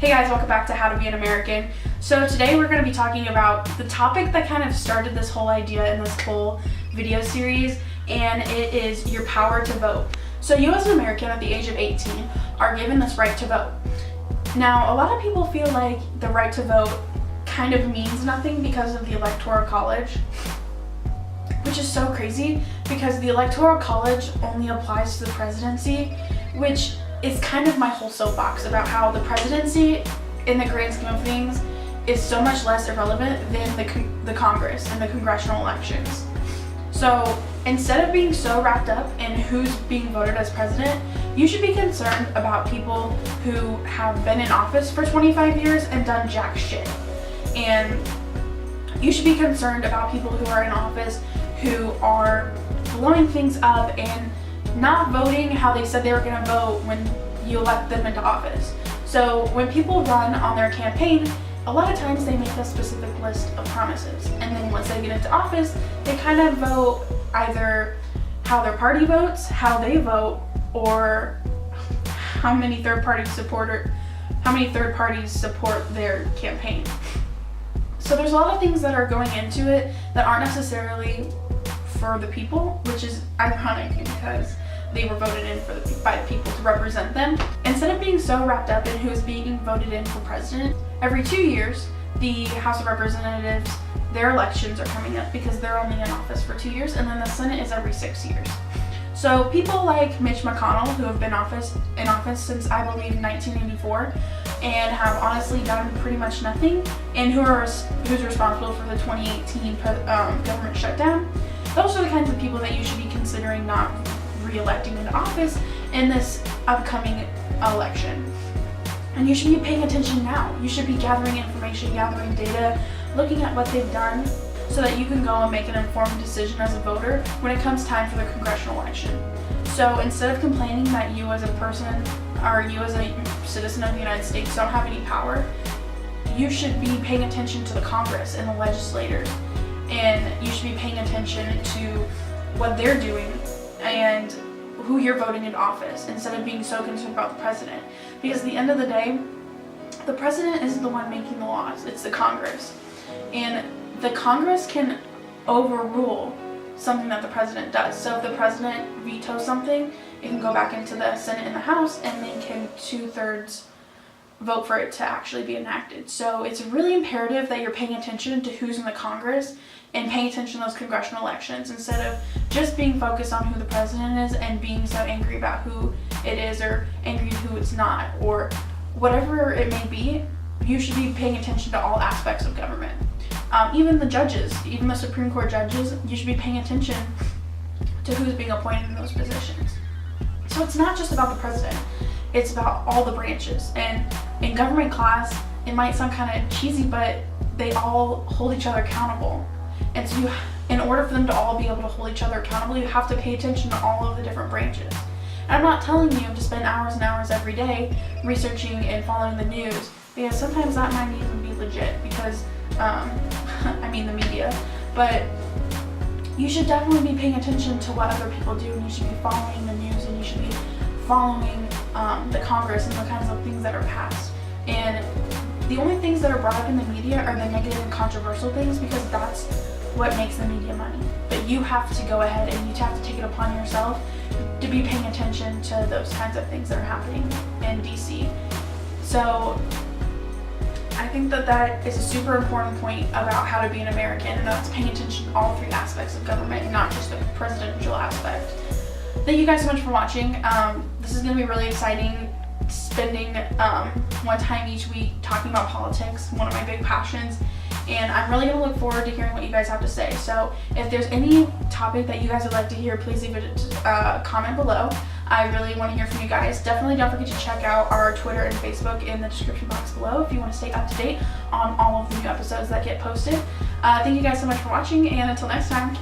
Hey guys, welcome back to How to Be an American. So today we're going to be talking about the topic that kind of started this whole idea in this whole video series, and it is your power to vote. So you as an American at the age of 18 are given this right to vote. Now, a lot of people feel like the right to vote kind of means nothing because of the Electoral College, which is so crazy because the Electoral College only applies to the presidency, which is kind of my whole soapbox about how the presidency, in the grand scheme of things, is so much less irrelevant than the Congress and the congressional elections. So instead of being so wrapped up in who's being voted as president, you should be concerned about people who have been in office for 25 years and done jack shit. And you should be concerned about people who are in office who are blowing things up and not voting how they said they were going to vote when you elect them into office. So when people run on their campaign, a lot of times they make a specific list of promises, and then once they get into office, they kind of vote either how their party votes, how they vote, or how many third parties support their campaign. So there's a lot of things that are going into it that aren't necessarily for the people, which is ironic because they were voted in by the people to represent them. Instead of being so wrapped up in who is being voted in for president, every 2 years, the House of Representatives, their elections are coming up because they're only in office for 2 years, and then the Senate is every 6 years. So people like Mitch McConnell, who have been in office since I believe 1984, and have honestly done pretty much nothing, and who's responsible for the 2018 government shutdown, those are the kinds of people that you should be considering not re-electing into office in this upcoming election. And you should be paying attention now. You should be gathering information, gathering data, looking at what they've done so that you can go and make an informed decision as a voter when it comes time for the congressional election. So instead of complaining that you as a person or you as a citizen of the United States don't have any power, you should be paying attention to the Congress and the legislators, and you should be paying attention to what they're doing and who you're voting in office instead of being so concerned about the president. Because at the end of the day, the president isn't the one making the laws, it's the Congress. And the Congress can overrule something that the president does. So if the president vetoes something, it can go back into the Senate and the House, and they can 2/3 vote for it to actually be enacted. So it's really imperative that you're paying attention to who's in the Congress and paying attention to those congressional elections instead of just being focused on who the president is and being so angry about who it is or angry who it's not, or whatever it may be. You should be paying attention to all aspects of government. Even the judges, even the Supreme Court judges, you should be paying attention to who's being appointed in those positions. So it's not just about the president, it's about all the branches. And in government class, it might sound kind of cheesy, but they all hold each other accountable. And so in order for them to all be able to hold each other accountable, you have to pay attention to all of the different branches. And I'm not telling you to spend hours and hours every day researching and following the news, because sometimes that might even be legit because, the media. But you should definitely be paying attention to what other people do, and you should be following the news, and you should be following the Congress and the kinds of things that are passed. And the only things that are brought up in the media are the negative and controversial things, because that's what makes the media money. But you have to go ahead and you have to take it upon yourself to be paying attention to those kinds of things that are happening in DC. So I think that is a super important point about how to be an American, and that's paying attention to all three aspects of government, not just the presidential aspect. Thank you guys so much for watching. This is going to be really exciting, spending one time each week talking about politics, one of my big passions, and I'm really going to look forward to hearing what you guys have to say. So if there's any topic that you guys would like to hear, please leave a comment below. I really want to hear from you guys. Definitely don't forget to check out our Twitter and Facebook in the description box below if you want to stay up to date on all of the new episodes that get posted. Thank you guys so much for watching, and until next time.